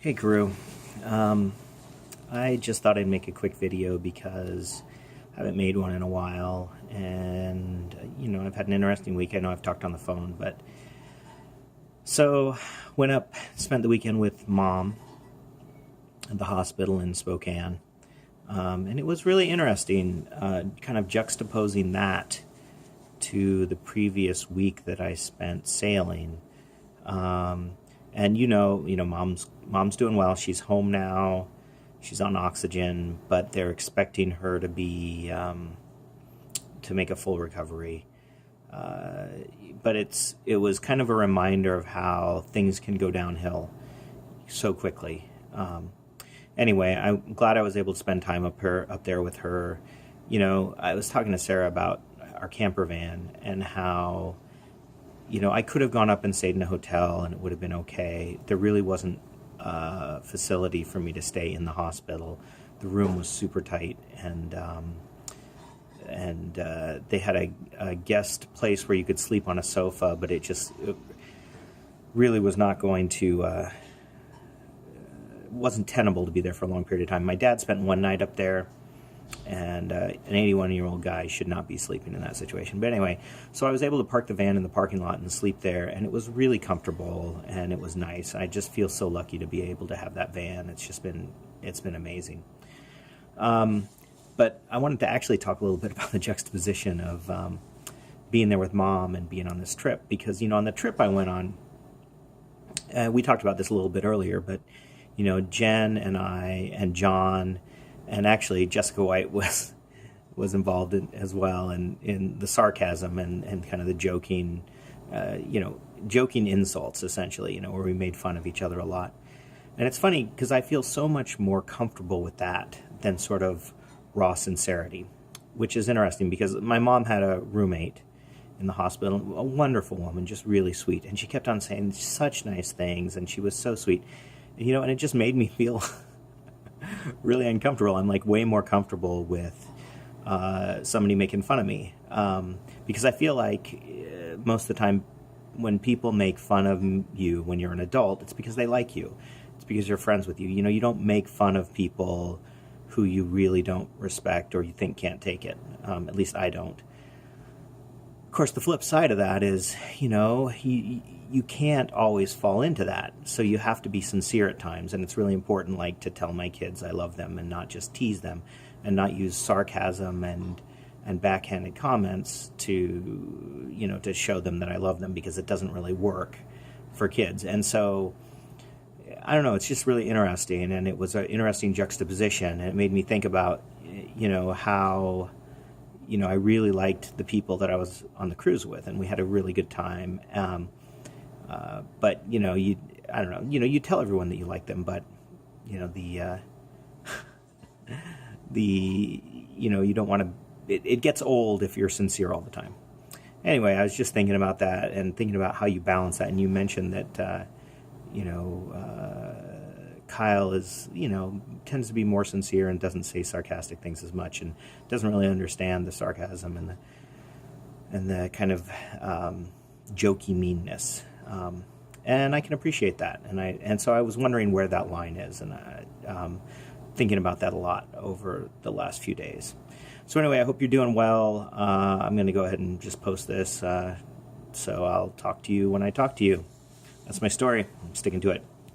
Hey crew, I just thought I'd make a quick video because I haven't made one in a while, and I've had an interesting week. I know I've talked on the phone, but so went up, spent the weekend with Mom at the hospital in Spokane, and it was really interesting, kind of juxtaposing that to the previous week that I spent sailing. And mom's doing well. She's home now. She's on oxygen, but they're expecting her to be to make a full recovery. But it was kind of a reminder of how things can go downhill so quickly. Anyway, I'm glad I was able to spend time up there with her. I was talking to Sarah about our camper van and how I could have gone up and stayed in a hotel and it would have been okay. There really wasn't a facility for me to stay in the hospital. The room was super tight, and they had a guest place where you could sleep on a sofa, but it really was not going to, wasn't tenable to be there for a long period of time. My dad spent one night up there, and an 81-year-old guy should not be sleeping in that situation. But anyway, so I was able to park the van in the parking lot and sleep there, and it was really comfortable, and it was nice. I just feel so lucky to be able to have that van. It's been amazing. But I wanted to actually talk a little bit about the juxtaposition of being there with Mom and being on this trip, because on the trip I went on, we talked about this a little bit earlier, but Jen and I and John, and actually Jessica White was involved as well in the sarcasm and kind of the joking, joking insults, essentially, where we made fun of each other a lot. And it's funny because I feel so much more comfortable with that than sort of raw sincerity, which is interesting because my mom had a roommate in the hospital, a wonderful woman, just really sweet. And she kept on saying such nice things, and she was so sweet. And it just made me feel really uncomfortable. I'm like way more comfortable with somebody making fun of me, because I feel like most of the time when people make fun of you when you're an adult, it's because they like you. It's because you're friends with you. You don't make fun of people who you really don't respect or you think can't take it. At least I don't. Of course, the flip side of that is, you can't always fall into that. So you have to be sincere at times. And it's really important, like, to tell my kids I love them and not just tease them and not use sarcasm and backhanded comments to, to show them that I love them, because it doesn't really work for kids. And so, I don't know, it's just really interesting. And it was an interesting juxtaposition. And it made me think about, how, I really liked the people that I was on the cruise with, and we had a really good time. But I don't know, you tell everyone that you like them, but you don't want to, it gets old if you're sincere all the time. Anyway, I was just thinking about that and thinking about how you balance that. And you mentioned that, Kyle is, tends to be more sincere and doesn't say sarcastic things as much, and doesn't really understand the sarcasm and the kind of jokey meanness. And I can appreciate that. And so I was wondering where that line is, and thinking about that a lot over the last few days. So anyway, I hope you're doing well. I'm going to go ahead and just post this. So I'll talk to you when I talk to you. That's my story. I'm sticking to it.